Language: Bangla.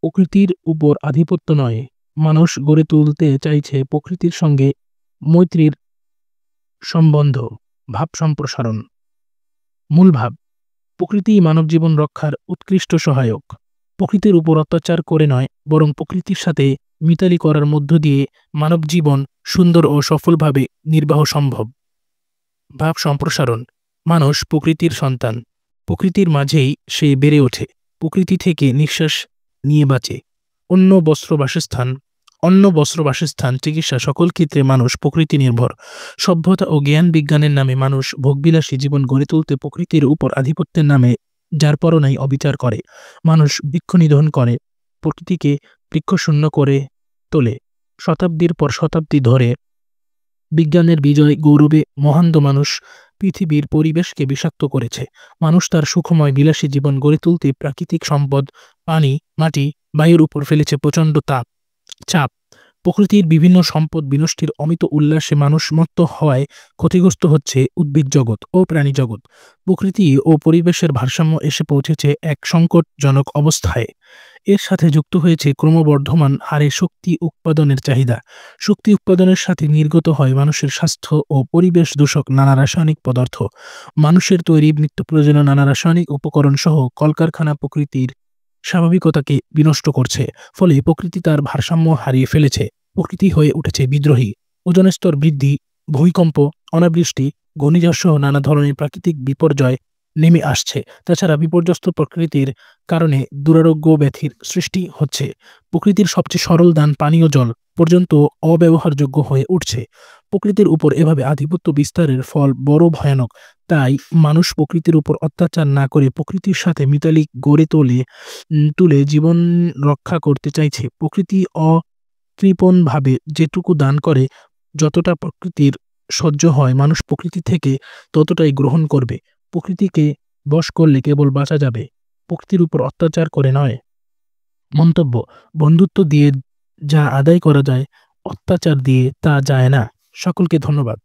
প্রকৃতির উপর আধিপত্য নয়, মানুষ গড়ে তুলতে চাইছে প্রকৃতির সঙ্গে মৈত্রীর সম্বন্ধ। ভাব সম্প্রসারণ। মূল ভাব: প্রকৃতিই মানবজীবন রক্ষার উৎকৃষ্ট সহায়ক। প্রকৃতির উপর অত্যাচার করে নয়, বরং প্রকৃতির সাথে মিতালি করার মধ্য দিয়ে মানবজীবন সুন্দর ও সফলভাবে নির্বাহ সম্ভব। ভাব সম্প্রসারণ: মানুষ প্রকৃতির সন্তান। প্রকৃতির মাঝেই সে বেড়ে ওঠে, প্রকৃতি থেকে নিঃশ্বাস নিয়ে বাঁচে। অন্ন বস্ত্র বাসস্থান চিকিৎসা সকল ক্ষেত্রে মানুষ প্রকৃতি নির্ভর। সভ্যতা ও জ্ঞান বিজ্ঞানের নামে মানুষ ভোগবিলাসী জীবন গড়ে তুলতে প্রকৃতির উপর আধিপত্যের নামে যার পরনাই অবিচার করে। মানুষ বৃক্ষ নিধন করে, প্রকৃতিকে বৃক্ষশূন্য করে তোলে। শতাব্দীর পর শতাব্দী ধরে বিজ্ঞানের বিজয় গৌরবে মহান্ত মানুষ পৃথিবীর পরিবেশকে বিষাক্ত করেছে। মানুষ তার সুখময় বিলাসী জীবন গড়ে তুলতে প্রাকৃতিক সম্পদ পানি, মাটি, বায়ুর উপর ফেলেছে প্রচণ্ড চাপ। প্রকৃতির বিভিন্ন সম্পদ বিনষ্টের অমিত উল্লাসে মানুষ মত্ত হওয়ায় ক্ষতিগ্রস্ত হচ্ছে উদ্ভিদ জগৎ ও প্রাণী জগৎ। প্রকৃতি ও পরিবেশের ভারসাম্য এসে পৌঁছেছে এক সংকটজনক অবস্থায়। এর সাথে যুক্ত হয়েছে ক্রমবর্ধমান হারে শক্তি উৎপাদনের চাহিদা। শক্তি উৎপাদনের সাথে নির্গত হয় মানুষের স্বাস্থ্য ও পরিবেশ দূষক নানা রাসায়নিক পদার্থ। মানুষের তৈরি নিত্য প্রয়োজনীয় নানা রাসায়নিক উপকরণ সহ কলকারখানা প্রকৃতির স্বাভাবিকতাকে বিনষ্ট করছে। ফলে প্রকৃতি তার ভারসাম্য হারিয়ে ফেলেছে। প্রকৃতি হয়ে উঠেছে বিদ্রোহী। ওজোন স্তর বৃদ্ধি, ভূমিকম্প, অনাবৃষ্টি, ঘূর্ণিঝড় সহ নানা ধরনের প্রাকৃতিক বিপর্যয় নেমে আসছে। তাছাড়া বিপর্যস্ত প্রকৃতির কারণে দুরারোগ্য ব্যাধির সৃষ্টি হচ্ছে। প্রকৃতির সবচেয়ে সরল দান পানীয় জল পর্যন্ত অব্যবহারযোগ্য হয়ে উঠছে। প্রকৃতির উপর এভাবে আধিপত্য বিস্তারের ফল বড় ভয়ানক। তাই মানুষ প্রকৃতির উপর অত্যাচার না করে প্রকৃতির সাথে মিতালি গড়ে তুলে জীবন রক্ষা করতে চাইছে। প্রকৃতি অকৃপণভাবে যেটুকু দান করে, যতটা প্রকৃতির সহ্য হয়, মানুষ প্রকৃতি থেকে ততটাই গ্রহণ করবে। প্রকৃতিকে বশ করলে কেবল বাঁচা যাবে, প্রকৃতির উপর অত্যাচার করে নয়। মন্তব্য: বন্ধুত্ব দিয়ে যা আদায় করা যায়, অত্যাচার দিয়ে তা যায় না। সকলকে ধন্যবাদ।